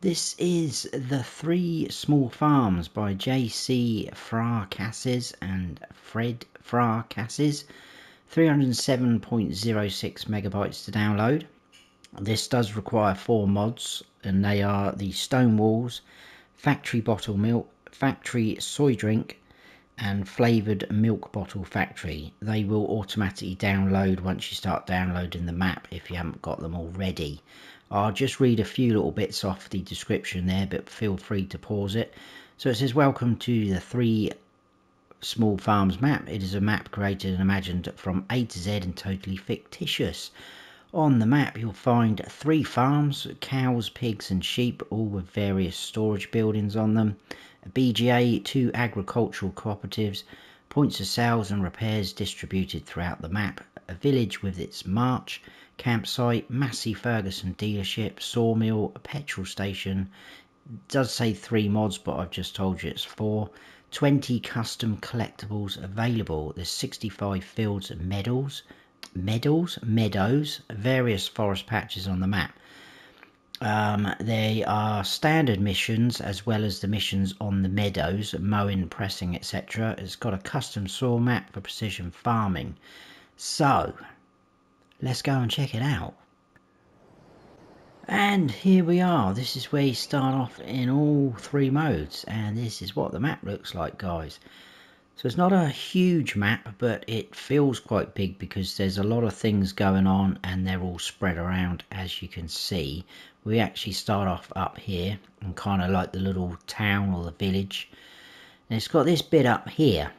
This is the 3 Small Farms by JC Fra-Cassés and Fred Fra-Cassés. 307.06 megabytes to download. This does require 4 mods, and they are the Stone Walls, Factory Bottle Milk, Factory Soy Drink, and Flavoured Milk Bottle Factory. They will automatically download once you start downloading the map if you haven't got them already. I'll just read a few little bits off the description there, but feel free to pause it. So it says, welcome to the 3 Small Farms map. It is a map created and imagined from A to Z and totally fictitious. On the map you'll find 3 farms, cows, pigs and sheep, all with various storage buildings on them. A BGA, 2 agricultural cooperatives, points of sales and repairs distributed throughout the map, a village with its march, campsite, Massey Ferguson dealership, sawmill, a petrol station. It does say 3 mods, but I've just told you it's 4. 20 custom collectibles available. There's 65 fields and meadows, various forest patches on the map. They are standard missions as well as the missions on the meadows, mowing, pressing, etc. It's got a custom soil map for precision farming. So let's go and check it out. And here we are. This is where you start off in all 3 modes, and this is what the map looks like, guys. So it's not a huge map, but it feels quite big because there's a lot of things going on and they're all spread around. As you can see, we actually start off up here and kind of like the little town or the village, and it's got this bit up here.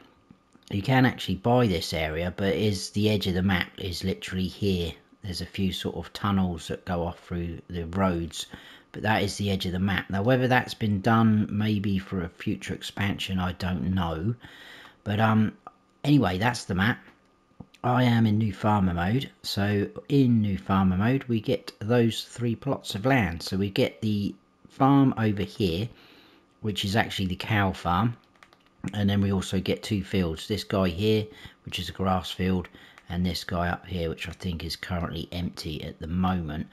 You can actually buy this area, but the edge of the map is literally here. There's a few sort of tunnels that go off through the roads, but that is the edge of the map. Now whether that's been done maybe for a future expansion, I don't know. But anyway, that's the map. I am in new farmer mode. So in new farmer mode, we get those 3 plots of land. So we get the farm over here, which is actually the cow farm. And then we also get 2 fields. This guy here, which is a grass field, and this guy up here, which I think is currently empty at the moment.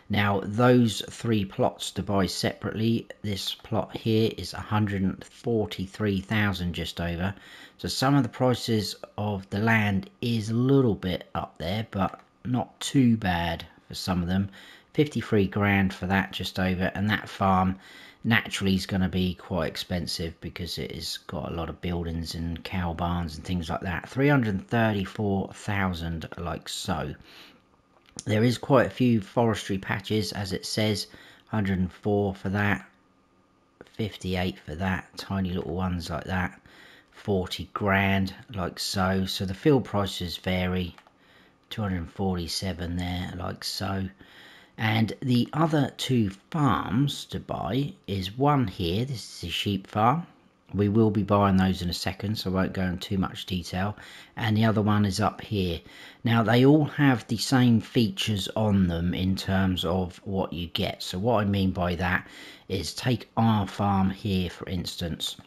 Now those 3 plots to buy separately. This plot here is 143,000 just over. So some of the prices of the land is a little bit up there, but not too bad for some of them. 53 grand for that just over, and that farm naturally is going to be quite expensive because it has got a lot of buildings and cow barns and things like that. 334,000 like so. There is quite a few forestry patches, as it says. 104 for that, 58 for that, tiny little ones like that. 40 grand like so. So the field prices vary. 247 there like so. And the other 2 farms to buy is one here. This is a sheep farm. We will be buying those in a second, so I won't go into too much detail. And the other one is up here. Now they all have the same features on them in terms of what you get. So what I mean by that is, take our farm here for instance.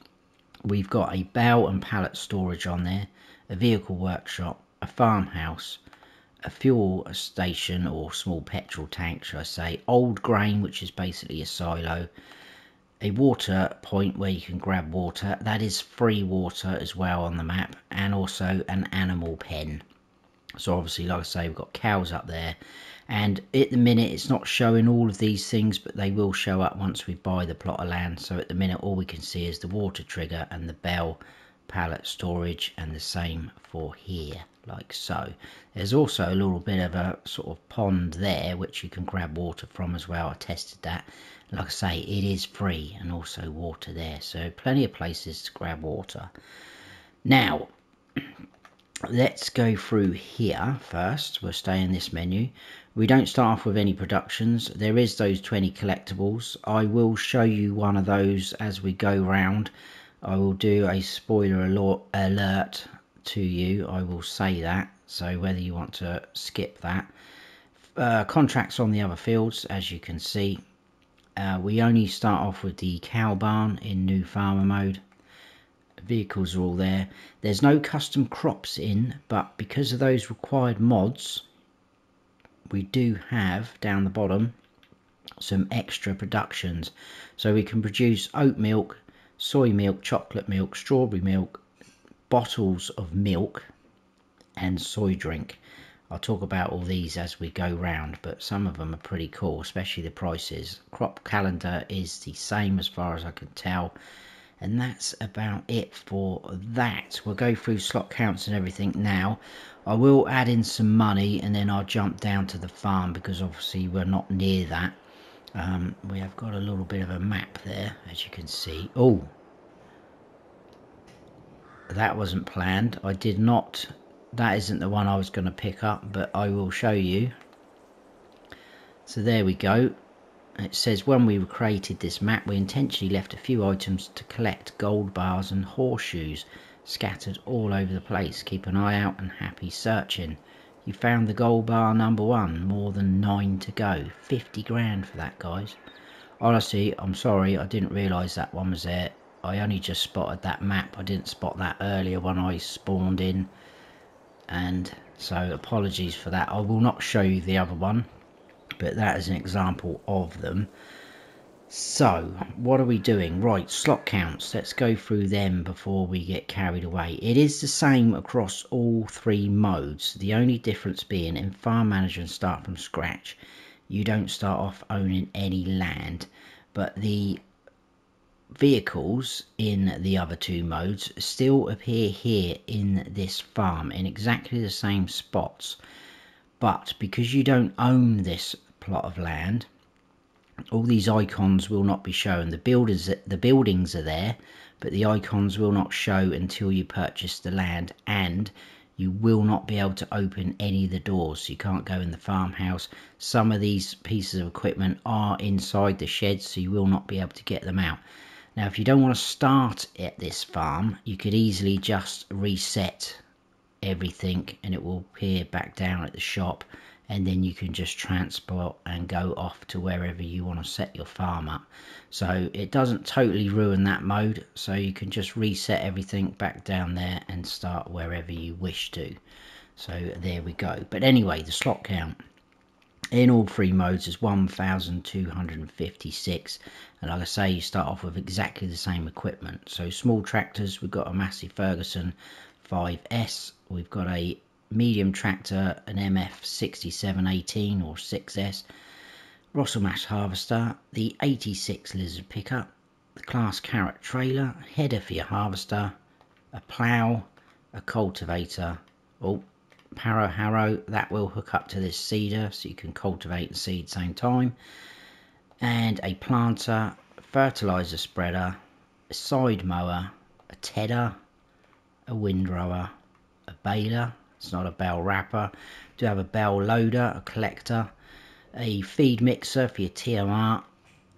We've got a bale and pallet storage on there, a vehicle workshop, a farmhouse, a fuel station or small petrol tank, should I say, old grain, which is basically a silo, a water point where you can grab water, that is free water as well on the map, and also an animal pen. So obviously, like I say, we've got cows up there, and at the minute it's not showing all of these things, but they will show up once we buy the plot of land. So at the minute all we can see is the water trigger and the bale pallet storage, and the same for here like so. There's also a little bit of a sort of pond there which you can grab water from as well. I tested that. Like I say, it is free, and also water there, so plenty of places to grab water. Now let's go through here first. We'll stay in this menu. We don't start off with any productions. There is those 20 collectibles. I will show you one of those as we go round. I will do a spoiler alert to you, I will say that, so whether you want to skip that. Contracts on the other fields, as you can see. We only start off with the cow barn in new farmer mode. Vehicles are all there. There's no custom crops in, but because of those required mods, we do have down the bottom some extra productions. So we can produce oat milk, soy milk, chocolate milk, strawberry milk, bottles of milk, and soy drink. I'll talk about all these as we go round, but some of them are pretty cool, especially the prices. Crop calendar is the same as far as I can tell. And that's about it for that. We'll go through slot counts and everything now. I will add in some money and then I'll jump down to the farm because obviously we're not near that. We have got a little bit of a map there, as you can see. Oh, that wasn't planned. I did not... That isn't the one I was going to pick up, but I will show you. So there we go. It says when we created this map, we intentionally left a few items to collect gold bars and horseshoes scattered all over the place. Keep an eye out and happy searching. You found the gold bar number 1, more than 9 to go. 50 grand for that, guys. Honestly, I'm sorry, I didn't realise that one was there. I only just spotted that map. I didn't spot that earlier when I spawned in. And so apologies for that. I will not show you the other one, but that is an example of them. So what are we doing? Right, slot counts. Let's go through them before we get carried away. It is the same across all 3 modes. The only difference being in Farm Manager and Start from Scratch, you don't start off owning any land, but the vehicles in the other 2 modes still appear here in this farm in exactly the same spots. But because you don't own this plot of land, all these icons will not be shown. The buildings are there, but the icons will not show until you purchase the land, and you will not be able to open any of the doors. So you can't go in the farmhouse. Some of these pieces of equipment are inside the sheds, so you will not be able to get them out. Now, if you don't want to start at this farm, you could easily just reset everything and it will appear back down at the shop, and then you can just transport and go off to wherever you want to set your farm up. So it doesn't totally ruin that mode, so you can just reset everything back down there and start wherever you wish to. So there we go. But anyway, the slot count in all 3 modes is 1,256, and like I say, you start off with exactly the same equipment. So small tractors, we've got a Massey Ferguson 5S, we've got a medium tractor, an MF6718 or 6S, Russell Mash harvester, the 86 Lizard pickup, the Class Carrot trailer, header for your harvester, a plough, a cultivator, Paro harrow, that will hook up to this seeder so you can cultivate and seed same time, and a planter, fertilizer spreader, a side mower, a tedder, a windrower, a baler, it's not a bale wrapper, do have a bale loader, a collector, a feed mixer for your TMR,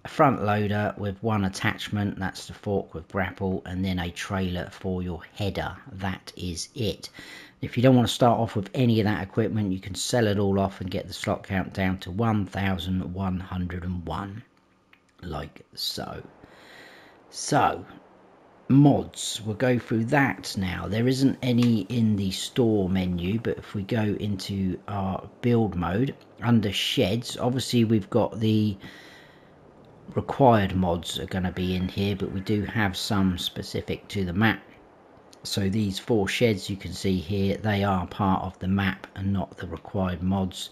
a front loader with 1 attachment, that's the fork with grapple, and then a trailer for your header. That is it. If you don't want to start off with any of that equipment, you can sell it all off and get the slot count down to 1,101, like so. So mods, we'll go through that now. There isn't any in the store menu, but if we go into our build mode under sheds, obviously we've got the required mods are going to be in here, but we do have some specific to the map. So these 4 sheds you can see here, they are part of the map and not the required mods.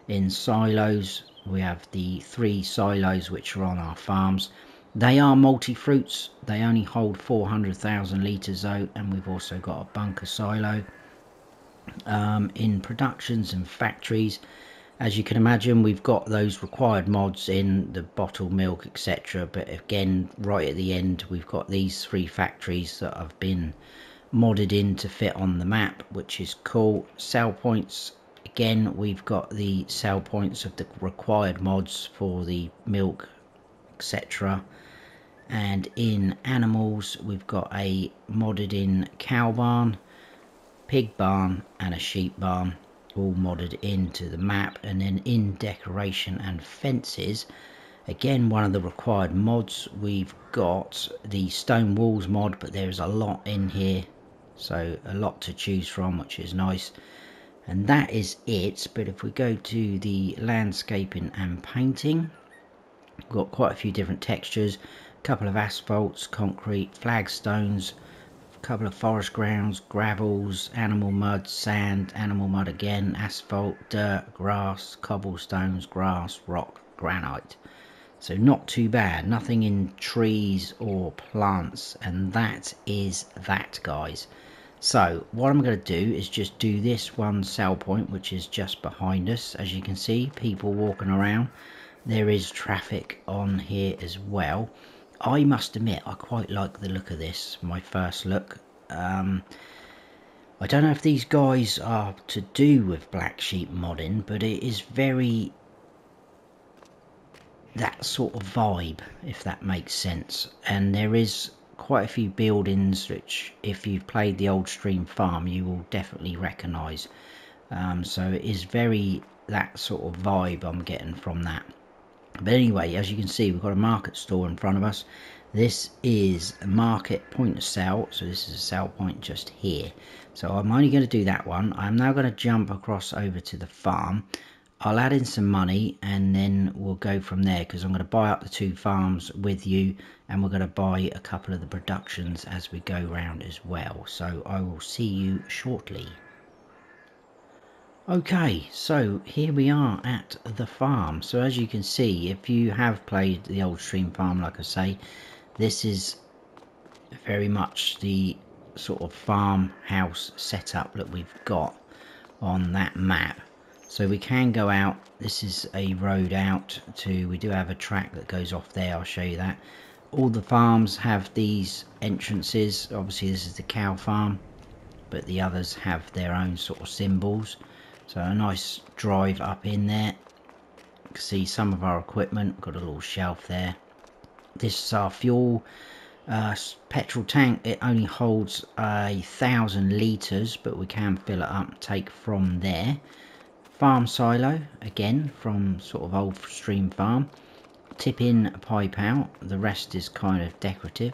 In silos, we have the 3 silos which are on our farms. They are multi-fruits, they only hold 400,000 litres though, and we've also got a bunker silo. In productions and factories, as you can imagine, we've got those required mods in the bottled milk, etc. But again, right at the end, we've got these 3 factories that have been modded in to fit on the map, which is cool. Sell points, again, we've got the sell points of the required mods for the milk, etc. And in animals, we've got a modded in cow barn, pig barn, and a sheep barn, all modded into the map. And then in decoration and fences, again, one of the required mods, we've got the stone walls mod, but there's a lot in here, so a lot to choose from, which is nice. And that is it. But if we go to the landscaping and painting, We've got quite a few different textures, a couple of asphalts, concrete, flagstones, a couple of forest grounds, gravels, animal mud, sand, animal mud again, asphalt, dirt, grass, cobblestones, grass, rock, granite. So not too bad, nothing in trees or plants, and that is that, guys. So what I'm going to do is just do this one sell point, which is just behind us. As you can see, people walking around. There is traffic on here as well. I must admit, I quite like the look of this, my first look. I don't know if these guys are to do with Black Sheep modding, but it is very that sort of vibe, if that makes sense. And there is quite a few buildings which, if you've played the old Stream Farm, you will definitely recognise. So it is very that sort of vibe I'm getting from that. But anyway, as you can see, we've got a market store in front of us. This is a market point of sale, so this is a sell point just here. So I'm only going to do that one. I'm now going to jump across over to the farm. I'll add in some money and then we'll go from there, because I'm going to buy up the 2 farms with you, and we're going to buy a couple of the productions as we go round as well. So I will see you shortly. Okay, so here we are at the farm. So as you can see, if you have played the old Stream Farm, like I say, this is very much the sort of farmhouse setup that we've got on that map. So we can go out. This is a road out to, we do have a track that goes off there, I'll show you that. All the farms have these entrances. Obviously this is the cow farm, but the others have their own sort of symbols. So a nice drive up in there. You can see some of our equipment, got a little shelf there. This is our fuel petrol tank. It only holds 1,000 litres, but we can fill it up and take from there. Farm silo, again from sort of old Stream Farm. Tip in pipe out, the rest is kind of decorative.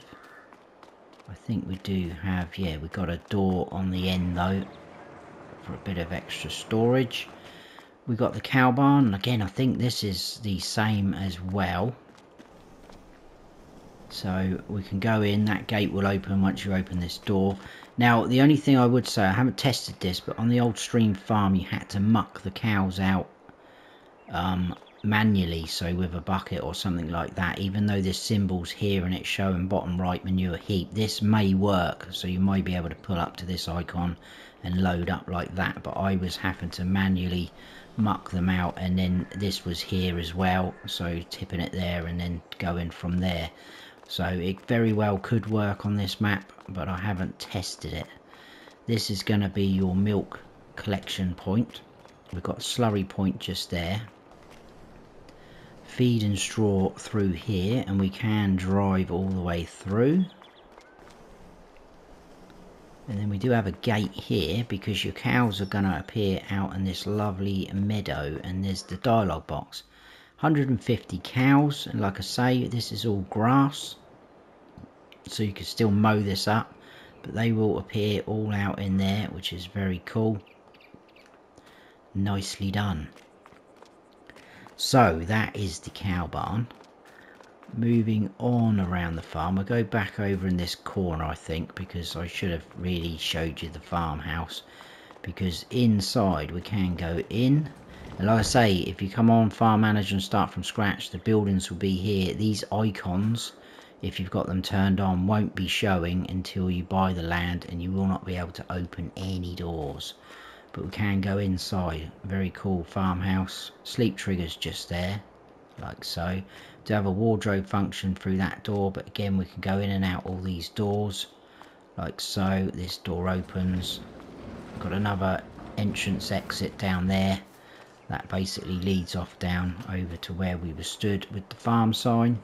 I think we do have, yeah, we've got a door on the end though for a bit of extra storage. We've got the cow barn, and again I think this is the same as well. So we can go in, that gate will open once you open this door. Now the only thing I would say, I haven't tested this, but on the old Stream Farm you had to muck the cows out manually, so with a bucket or something like that. Even though there's symbols here and it's showing bottom right manure heap, this may work, so you might be able to pull up to this icon and load up like that, but I was having to manually muck them out, and then this was here as well, so tipping it there and then going from there. So it very well could work on this map, but I haven't tested it. This is going to be your milk collection point. We've got a slurry point just there. Feed and straw through here, and we can drive all the way through. And then we do have a gate here, because your cows are going to appear out in this lovely meadow, and there's the dialogue box. 150 cows, and like I say, this is all grass, so you can still mow this up, but they will appear all out in there, which is very cool. Nicely done. So that is the cow barn. Moving on around the farm, I'll go back over in this corner, I think, because I should have really showed you the farmhouse, because inside we can go in. And like I say, if you come on Farm Manager and start from scratch, the buildings will be here. These icons, if you've got them turned on, won't be showing until you buy the land, and you will not be able to open any doors. But we can go inside. Very cool farmhouse. Sleep triggers just there, like so. To have a wardrobe function through that door, but again we can go in and out all these doors, like so. This door opens. Got another entrance exit down there. That basically leads off down over to where we were stood with the farm sign.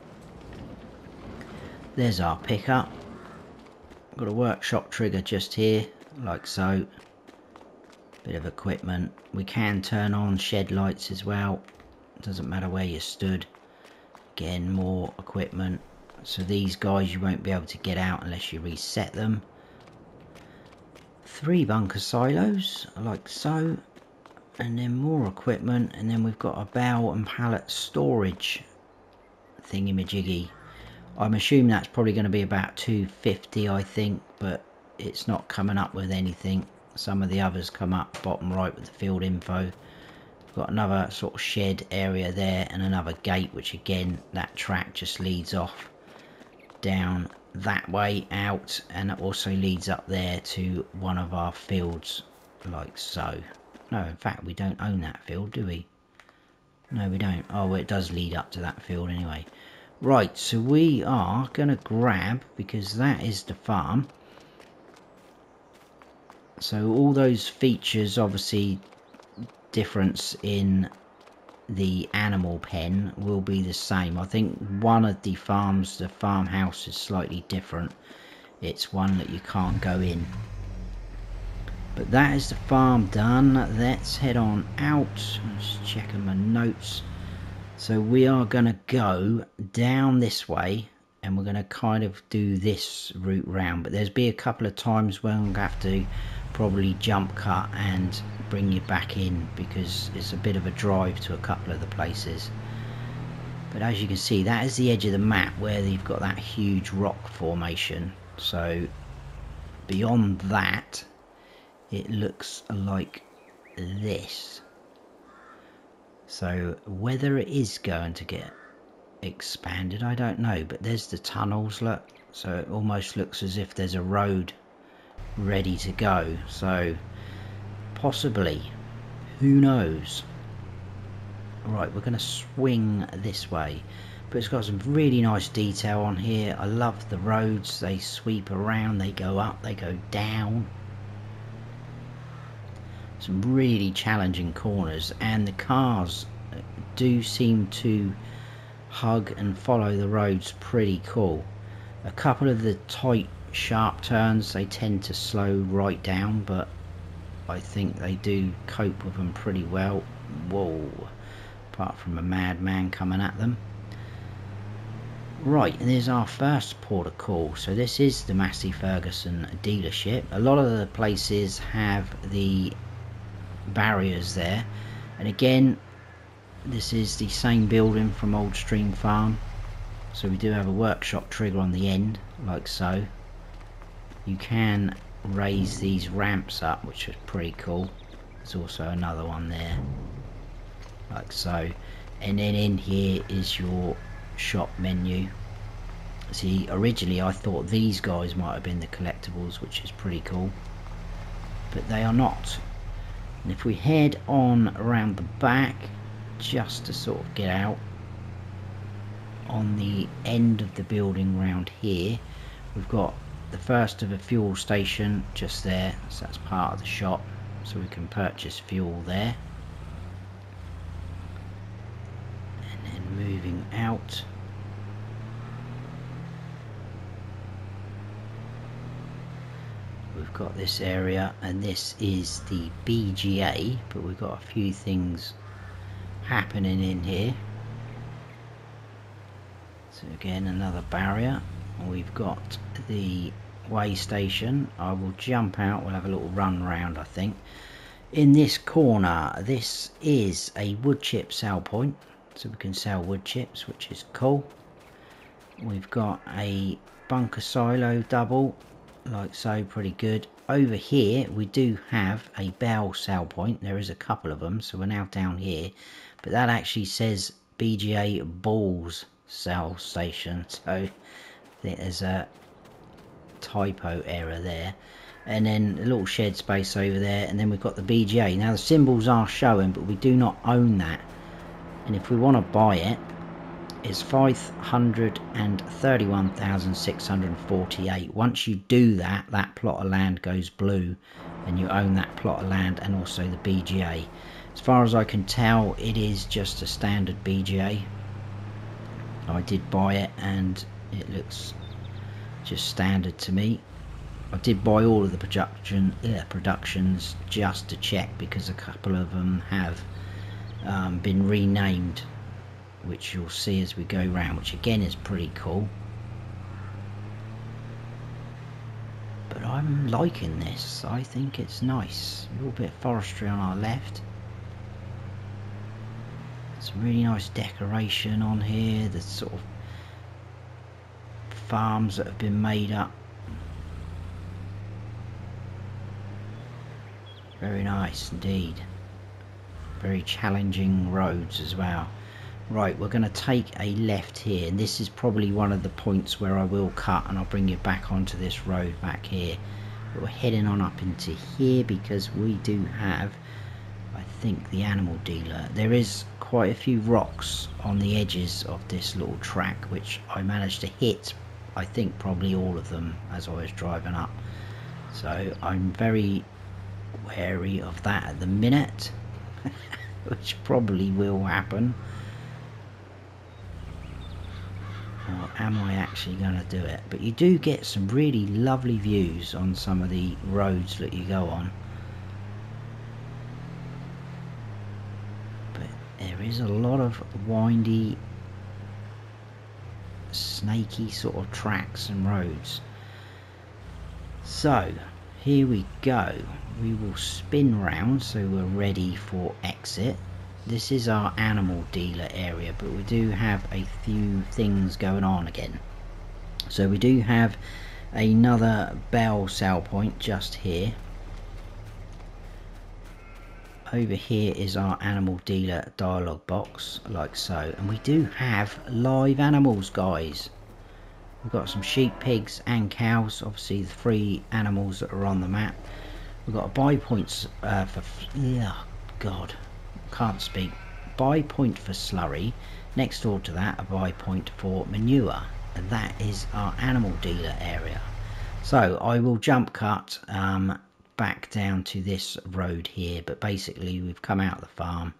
There's our pickup. Got a workshop trigger just here, like so. Bit of equipment. We can turn on shed lights as well. Doesn't matter where you stood. Again, more equipment. So these guys you won't be able to get out unless you reset them. 3 bunker silos, like so. And then more equipment, and then we've got a bale and pallet storage thingy-majiggy. I'm assuming that's probably going to be about 250, I think, but it's not coming up with anything. Some of the others come up bottom right with the field info. We've got another sort of shed area there and another gate, which again, that track just leads off down that way out, and it also leads up there to one of our fields, like so. No, in fact, we don't own that field, do we? No, we don't. Oh, well, it does lead up to that field anyway. Right, so we are going to grab, because that is the farm. So all those features, obviously, difference in the animal pen will be the same. I think one of the farms, the farmhouse, is slightly different. It's one that you can't go in. But that is the farm done. Let's head on out. I'm just checking my notes. So we are going to go down this way, and we're going to kind of do this route round. But there's be a couple of times when I'm going to have to probably jump cut and bring you back in, because it's a bit of a drive to a couple of the places. But as you can see, that is the edge of the map where you've got that huge rock formation. So beyond that, it looks like this. So whether it is going to get expanded, I don't know. But there's the tunnels, look. So it almost looks as if there's a road ready to go. So possibly, who knows. Right, we're going to swing this way, but it's got some really nice detail on here. I love the roads. They sweep around, they go up, they go down. Some really challenging corners, and the cars do seem to hug and follow the roads pretty cool. A couple of the tight sharp turns, they tend to slow right down, but I think they do cope with them pretty well. Whoa, apart from a madman coming at them. Right, and there's our first port of call. So this is the Massey Ferguson dealership. A lot of the places have the barriers there, and again, this is the same building from Old Stream Farm. So we do have a workshop trigger on the end, like so. You can raise these ramps up, which is pretty cool. There's also another one there, like so. And then in here is your shop menu. See, originally I thought these guys might have been the collectibles, which is pretty cool, but they are not. And if we head on around the back, just to sort of get out, on the end of the building round here, we've got the first of a fuel station just there. So that's part of the shop, so we can purchase fuel there. And then moving out, we've got this area, and this is the BGA, but we've got a few things happening in here. So again, another barrier. We've got the way station. I will jump out, we'll have a little run round. I think in this corner, this is a wood chip sell point, so we can sell wood chips, which is cool. We've got a bunker silo double, like so, pretty good. Over here we do have a bell sell point. There is a couple of them, so we're now down here, but that actually says BGA balls sell station, so I think there's a typo error there. And then a little shed space over there, and then we've got the BGA. Now the symbols are showing, but we do not own that, and if we want to buy it, it's 531,648. Once you do that, that plot of land goes blue, and you own that plot of land and also the BGA. As far as I can tell, it is just a standard BGA. I did buy it and it looks just standard to me. I did buy all of the productions just to check, because a couple of them have been renamed, which you'll see as we go round, which again is pretty cool. But I'm liking this. I think it's nice. A little bit of forestry on our left. Some really nice decoration on here. The sort of farms that have been made up. Very nice indeed. Very challenging roads as well. Right, we're going to take a left here, and this is probably one of the points where I will cut, and I'll bring you back onto this road back here. But we're heading on up into here because we do have, I think, the animal dealer. There is quite a few rocks on the edges of this little track, which I managed to hit, I think probably all of them as I was driving up. So I'm very wary of that at the minute, which probably will happen. Or am I actually going to do it? But you do get some really lovely views on some of the roads that you go on. But there is a lot of windy, snaky sort of tracks and roads. So here we go. We will spin round so we're ready for exit. This is our animal dealer area, but we do have a few things going on again. So we do have another bell sell point just here. Over here is our animal dealer dialogue box, like so. And we do have live animals, guys. We've got some sheep, pigs and cows, obviously the 3 animals that are on the map. We've got a buy points for... oh, God. Can't speak. Buy point for slurry. Next door to that, a buy point for manure. And that is our animal dealer area. So I will jump cut back down to this road here. But basically we've come out of the farm,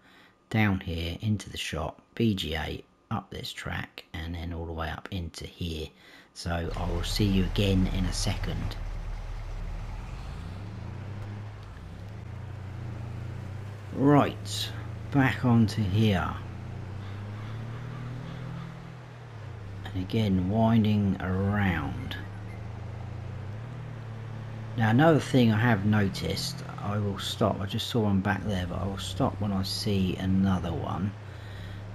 down here into the shop, BGA, up this track, and then all the way up into here. So I will see you again in a second. Right, back onto here. And again, winding around. Now another thing I have noticed, I will stop, I just saw one back there, but I will stop when I see another one.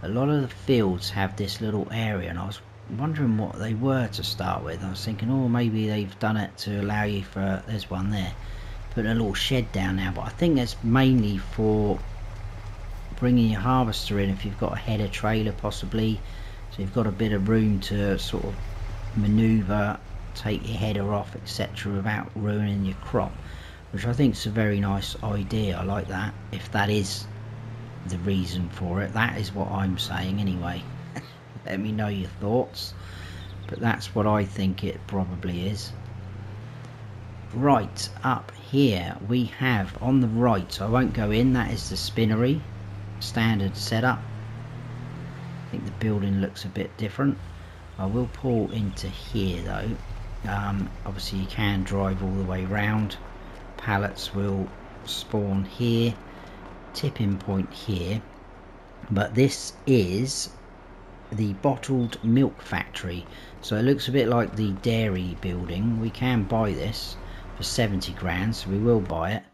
A lot of the fields have this little area, and I was wondering what they were to start with. I was thinking, oh, maybe they've done it to allow you for, there's one there, putting a little shed down now, but I think that's mainly for bringing your harvester in if you've got a header trailer possibly, so you've got a bit of room to sort of maneuver, take your header off, etc., without ruining your crop, which I think is a very nice idea. I like that. If that is the reason for it, that is what I'm saying anyway. Let me know your thoughts, but that's what I think it probably is. Right, up here we have on the right, so I won't go in, that is the spinnery, standard setup. I think the building looks a bit different. I will pull into here though. Obviously you can drive all the way round. Pallets will spawn here, tipping point here, but this is the bottled milk factory, so it looks a bit like the dairy building. We can buy this for 70 grand, so we will buy it,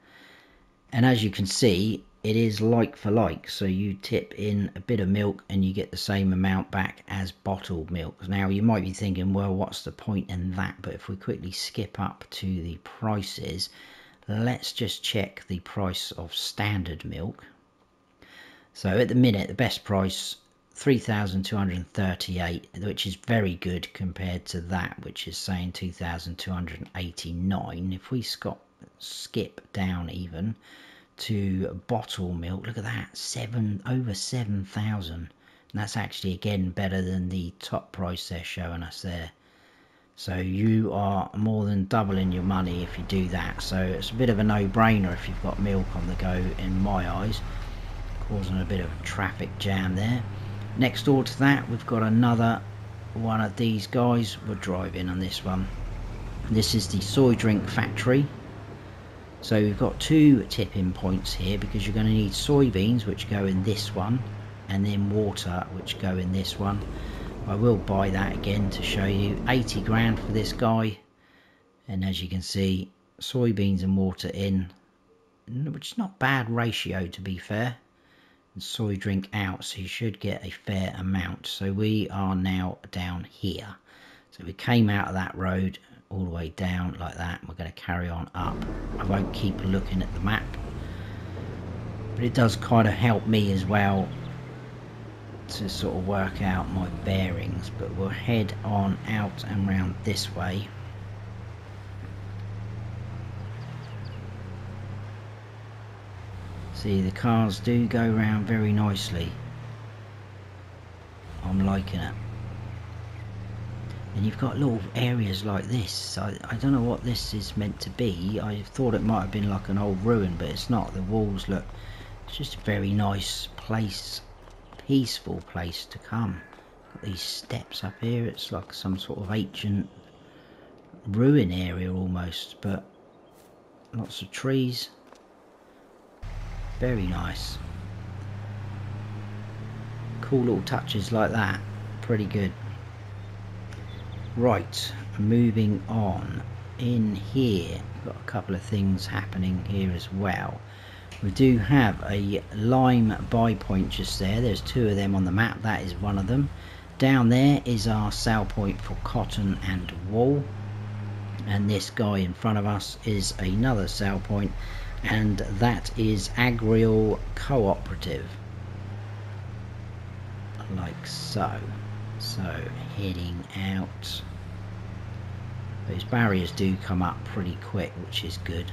and as you can see it is like for like, so you tip in a bit of milk and you get the same amount back as bottled milk. Now you might be thinking, well, what's the point in that? But if we quickly skip up to the prices, let's just check the price of standard milk. So at the minute the best price 3,238, which is very good compared to that, which is saying 2,289. If we skip down even to bottle milk, look at that, over 7,000, and that's actually again better than the top price they're showing us there. So you are more than doubling your money if you do that. So it's a bit of a no-brainer if you've got milk on the go, in my eyes, causing a bit of a traffic jam there. Next door to that we've got another one of these guys. We'll drive in on this one. This is the soy drink factory. So we've got 2 tipping points here, because you're going to need soybeans, which go in this one, and then water, which go in this one. I will buy that again to show you. 80 grand for this guy, and as you can see, soybeans and water in, which is not bad ratio to be fair, and soy drink out, so you should get a fair amount. So we are now down here, So we came out of that road all the way down like that. We're going to carry on up. I won't keep looking at the map, but it does kind of help me as well to sort of work out my bearings. But we'll head on out and round this way. See, the cars do go round very nicely. I'm liking it. And you've got little areas like this. I don't know what this is meant to be. I thought it might have been like an old ruin, but it's not. The walls look, it's just a very nice place, peaceful place to come. Got these steps up here. It's like some sort of ancient ruin area almost, but lots of trees. Very nice. Cool little touches like that. Pretty good. Right, moving on. In here, got a couple of things happening here as well. We do have a lime buy point just there. There's two of them on the map. That is one of them. Down there is our sale point for cotton and wool. And this guy in front of us is another sale point. And that is Agricultural Cooperative. Like so. So heading out. Those barriers do come up pretty quick, which is good.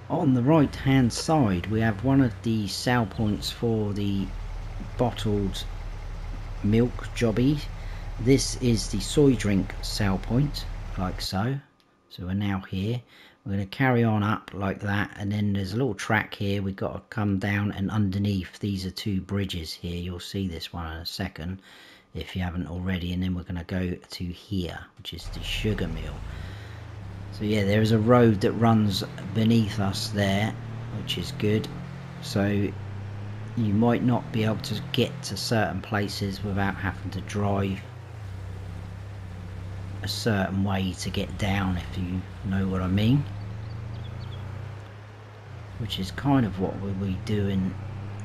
On the right hand side we have one of the sale points for the bottled milk jobby. This is the soy drink sale point, like so. So we're now here. We're going to carry on up like that, and then there's a little track here. We've got to come down, and underneath these are two bridges here. You'll see this one in a second if you haven't already. And then we're going to go to here, which is the sugar mill. So yeah, there is a road that runs beneath us there, which is good. So you might not be able to get to certain places without having to drive a certain way to get down, if you know what I mean, which is kind of what we'll be doing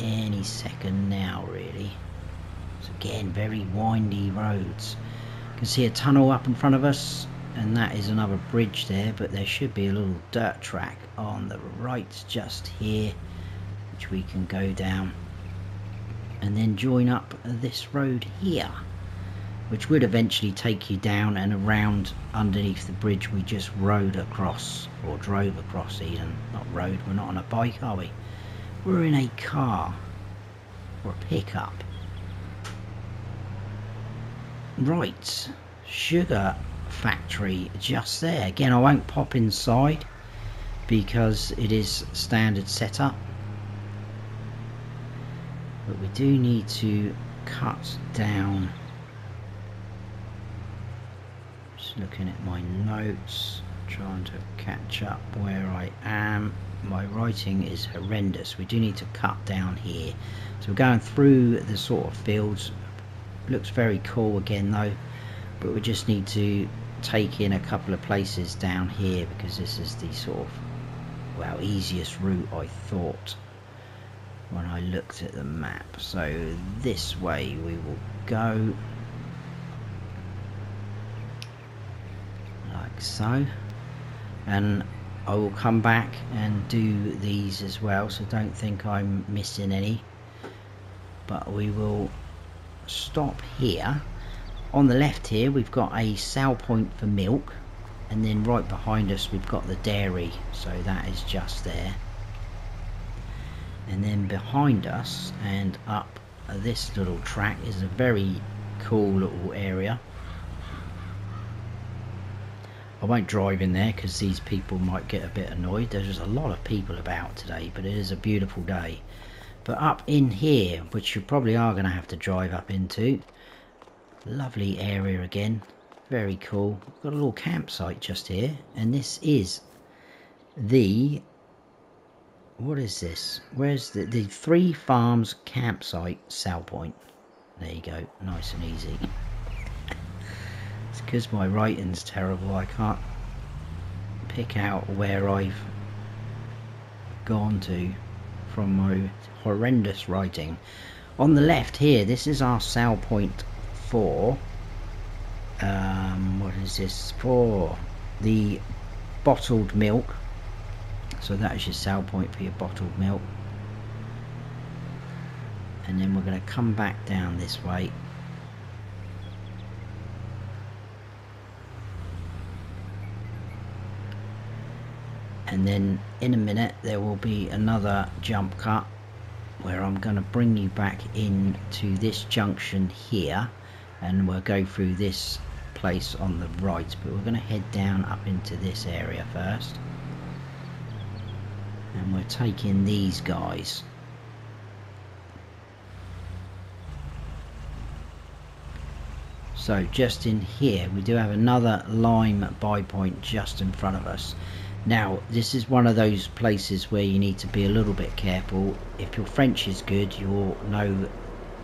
any second now really. So again, very windy roads. You can see a tunnel up in front of us, and that is another bridge there, but there should be a little dirt track on the right just here, which we can go down and then join up this road here, which would eventually take you down and around underneath the bridge we just rode across, or drove across even. Not rode, we're not on a bike, are we? We're in a car, or a pickup. Right, sugar factory just there. Again, I won't pop inside because it is standard setup, but we do need to cut down. Looking at my notes, trying to catch up where I am. My writing is horrendous. We do need to cut down here. So we're going through the sort of fields. Looks very cool again though, but we just need to take in a couple of places down here, because this is the sort of, well, easiest route I thought when I looked at the map. So this way we will go. So, and I will come back and do these as well, so don't think I'm missing any, but we will stop here. On the left here we've got a sale point for milk, and then right behind us we've got the dairy, so that is just there. And then behind us and up this little track is a very cool little area. I won't drive in there because these people might get a bit annoyed. There's just a lot of people about today, but it is a beautiful day. But up in here, which you probably are going to have to drive up into, lovely area again, very cool. We've got a little campsite just here, and this is the, what is this? Where's the Three Farms campsite sale point? There you go, nice and easy. Because my writing's terrible, I can't pick out where I've gone to from my horrendous writing. On the left here, this is our sale point for what is this for? The bottled milk. So that is your sale point for your bottled milk. And then we're going to come back down this way. And then in a minute there will be another jump cut where I'm going to bring you back into this junction here, and we'll go through this place on the right, but we're going to head down up into this area first, and we're taking these guys. So just in here we do have another lime buy point just in front of us. Now this is one of those places where you need to be a little bit careful. If your French is good, you'll know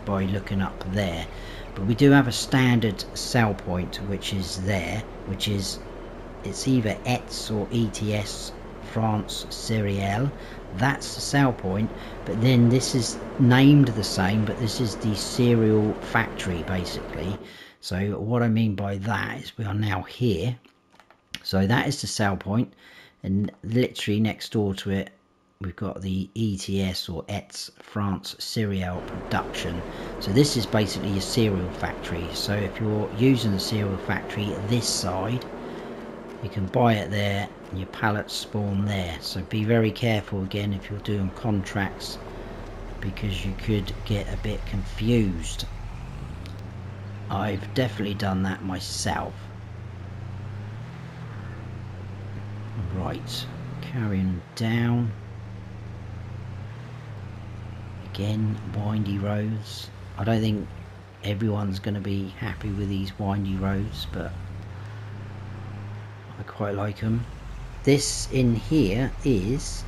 by looking up there, but we do have a standard sell point which is there, which is, it's either ETS or ETS France Cereal. That's the sell point, but then this is named the same, but this is the cereal factory basically. So what I mean by that is we are now here, so that is the sell point, and literally next door to it we've got the ETS or ETS France Cereal Production. So this is basically your cereal factory. So if you're using the cereal factory this side, you can buy it there and your pallets spawn there. So be very careful again if you're doing contracts, because you could get a bit confused. I've definitely done that myself. Right, carrying down. Again, windy roads. I don't think everyone's going to be happy with these windy roads, but I quite like them. This in here is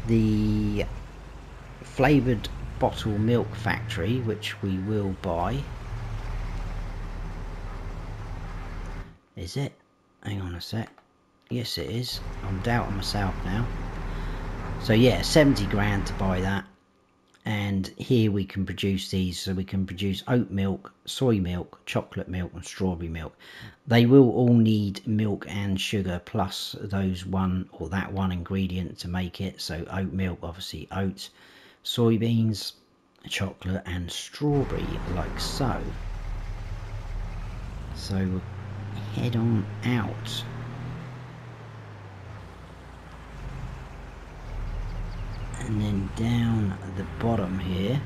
the flavoured bottle milk factory, which we will buy. Is it? Hang on a sec. Yes it is. I'm doubting myself now. So yeah, 70 grand to buy that. And here we can produce these. So we can produce oat milk, soy milk, chocolate milk and strawberry milk. They will all need milk and sugar plus those one or that one ingredient to make it. So oat milk, obviously oats, soybeans, chocolate and strawberry, like so. So we'll head on out. And then down at the bottom here,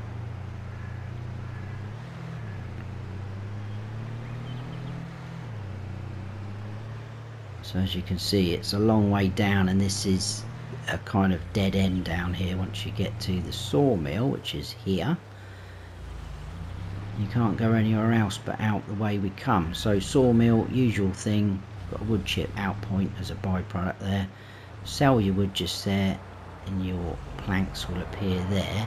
so as you can see it's a long way down, and this is a kind of dead end down here. Once you get to the sawmill, which is here, you can't go anywhere else but out the way we come. So sawmill, usual thing, got a wood chip out point as a byproduct there. Sell your wood just there, and your planks will appear there.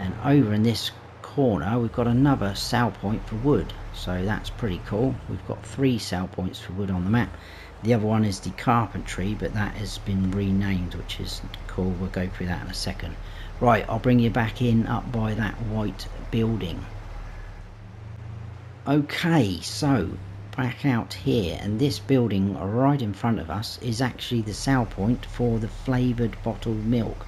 And over in this corner we've got another sell point for wood, so that's pretty cool. We've got 3 sell points for wood on the map. The other one is the carpentry, but that has been renamed, which is cool. We'll go through that in a second. Right, I'll bring you back in up by that white building. Okay, so back out here, and this building right in front of us is actually the sell point for the flavoured bottled milk.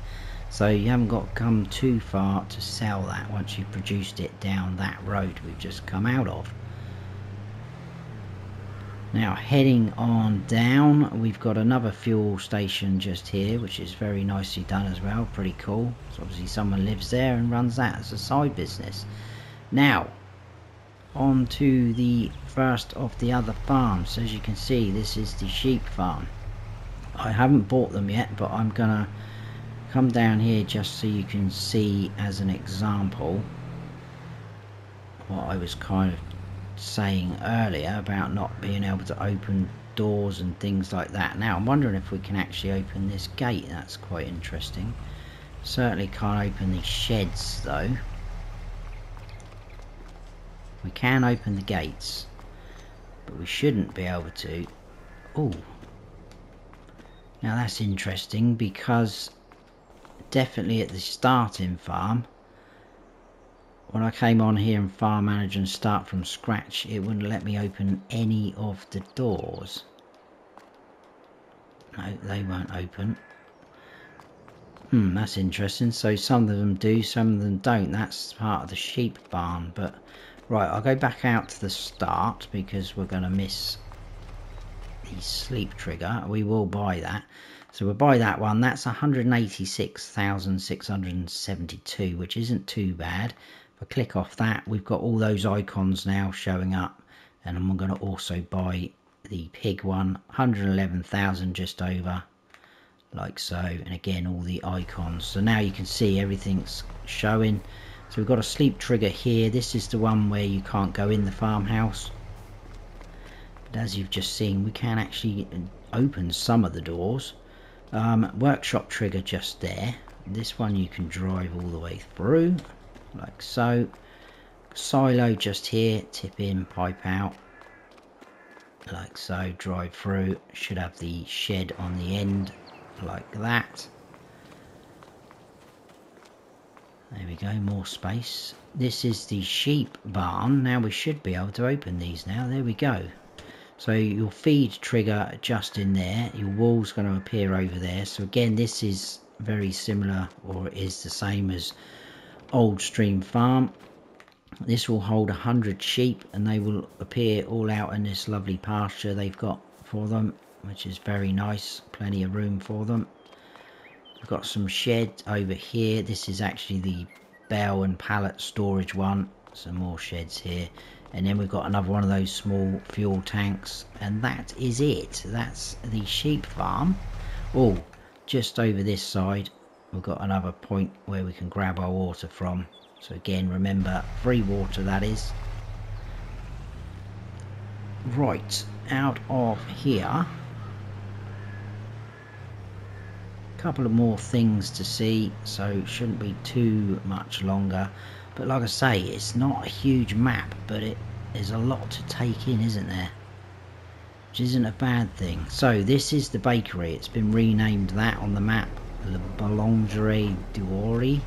So you haven't got to come too far to sell that once you've produced it down that road we've just come out of. Now heading on down, we've got another fuel station just here, which is very nicely done as well, pretty cool. So obviously someone lives there and runs that as a side business. Now on to the first of the other farms. As you can see, this is the sheep farm. I haven't bought them yet, but I'm gonna come down here just so you can see as an example what I was kind of saying earlier about not being able to open doors and things like that. Now I'm wondering if we can actually open this gate. That's quite interesting. Certainly can't open these sheds though. We can open the gates, but we shouldn't be able to. Oh, now that's interesting, because definitely at the starting farm when I came on here in Farm Manager and start from scratch, it wouldn't let me open any of the doors. No, they won't open. That's interesting. So some of them do, some of them don't. That's part of the sheep barn. But right, I'll go back out to the start because we're going to miss the sleep trigger. We will buy that. So we'll buy that one. That's 186,672, which isn't too bad. If I click off that, we've got all those icons now showing up. And I'm going to also buy the pig one, 111,000 just over, like so. And again, all the icons. So now you can see everything's showing. So we've got a sleep trigger here. This is the one where you can't go in the farmhouse. But as you've just seen, we can actually open some of the doors. Workshop trigger just there. This one you can drive all the way through, like so. Silo just here, tip in, pipe out, like so, drive through. Should have the shed on the end, like that. There we go, more space. This is the sheep barn. Now we should be able to open these now. There we go. So your feed trigger just in there, your wall's going to appear over there. So again, this is very similar, or is the same as Old Stream Farm. This will hold 100 sheep and they will appear all out in this lovely pasture they've got for them, which is very nice. Plenty of room for them. We've got some sheds over here. This is actually the bale and pallet storage one. Some more sheds here. And then we've got another one of those small fuel tanks. And that is it. That's the sheep farm. Oh, just over this side, we've got another point where we can grab our water from. So again, remember, free water that is. Right, out of here. A couple of more things to see, so it shouldn't be too much longer. But like I say, it's not a huge map, but there's a lot to take in, isn't there? Which isn't a bad thing. So this is the bakery. It's been renamed that on the map. Le Boulangerie d'Ori.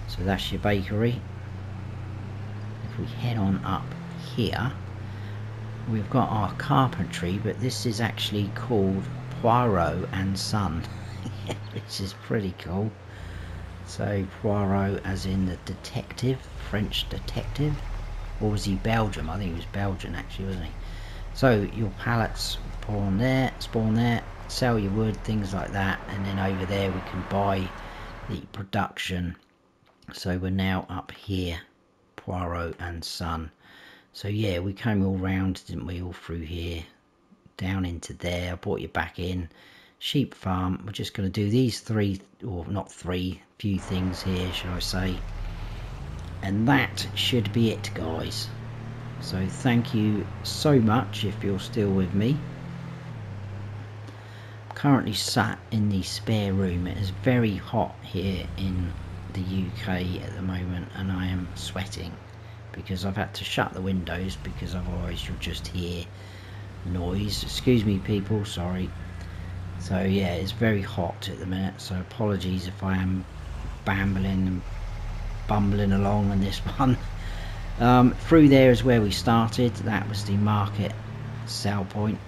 So that's your bakery. If we head on up here, we've got our carpentry, but this is actually called Poirot and Son, which is pretty cool. So Poirot as in the detective, French detective. Or was he Belgium? I think he was Belgian actually, wasn't he? So your pallets spawn there, sell your wood, things like that. And then over there we can buy the production. So we're now up here, Poirot and Son. So yeah, we came all round, didn't we, all through here, down into there. I brought you back in. Sheep farm. We're just going to do these three, or not three, few things here, should I say. And that should be it, guys. So thank you so much if you're still with me. I'm currently sat in the spare room. It is very hot here in the UK at the moment, and I am sweating because I've had to shut the windows, because otherwise you'll just hear noise. Excuse me people, sorry. So yeah, it's very hot at the minute, so apologies if I am bambling and bumbling along on this one. Through there is where we started. That was the market sell point.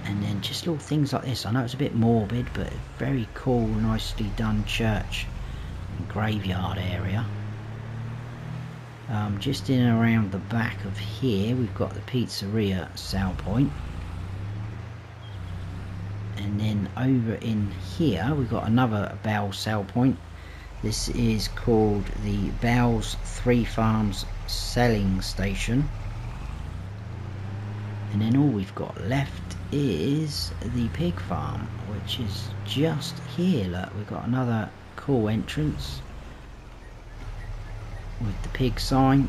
And then just little things like this. I know it's a bit morbid, but very cool, nicely done church and graveyard area. Just in and around the back of here, we've got the pizzeria sell point. And then over in here, we've got another Bell sell point. This is called the Bell's Three Farms Selling Station. And then all we've got left is the pig farm, which is just here. Look, we've got another cool entrance with the pig sign,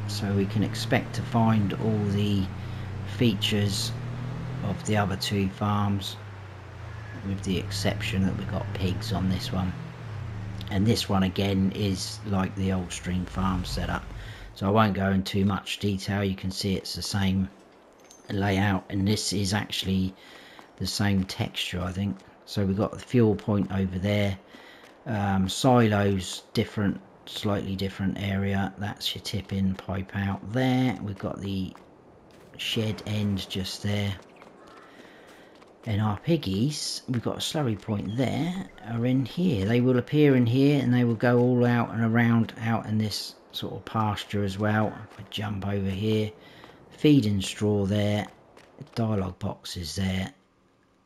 so we can expect to find all the features of the other two farms, with the exception that we've got pigs on this one. And this one again is like the Old Stream Farm setup, so I won't go into too much detail. You can see it's the same layout, and this is actually the same texture, I think. So we've got the fuel point over there. Silos, different, slightly different area. That's your tipping pipe out there. We've got the shed end just there. And our piggies, we've got a slurry point there, are in here. They will appear in here and they will go all out and around out in this sort of pasture as well. If I jump over here, feeding straw there, dialogue boxes there,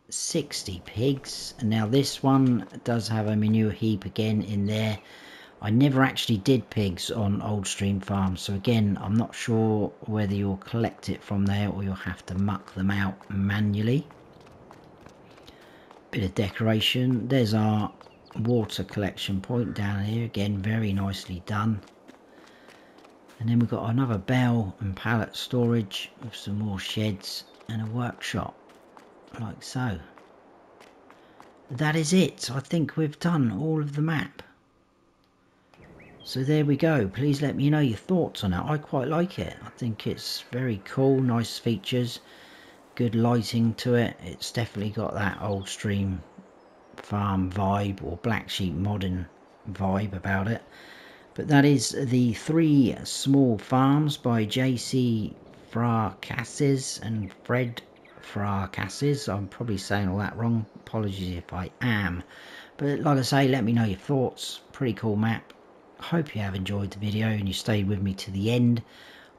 60 pigs. And now this one does have a manure heap again in there. I never actually did pigs on Old Stream Farm, so again I'm not sure whether you'll collect it from there or you'll have to muck them out manually. Bit of decoration. There's our water collection point down here, again very nicely done. And then we've got another bale and pallet storage with some more sheds and a workshop, like so. That is it. I think we've done all of the map. So there we go. Please let me know your thoughts on it. I quite like it. I think it's very cool, nice features, good lighting to it. It's definitely got that Old Stream Farm vibe or Black Sheep modern vibe about it. But that is the 3 small farms by JC Fra-Cassés and Fred Fra-Cassés. I'm probably saying all that wrong. Apologies if I am. But like I say, let me know your thoughts. Pretty cool map. Hope you have enjoyed the video and you stayed with me to the end.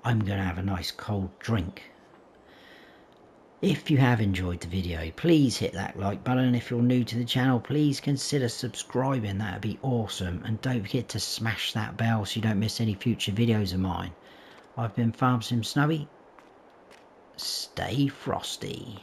I'm going to have a nice cold drink. If you have enjoyed the video, please hit that like button. If you're new to the channel, please consider subscribing. That would be awesome. And don't forget to smash that bell so you don't miss any future videos of mine. I've been Farm Sim Snowy. Stay frosty.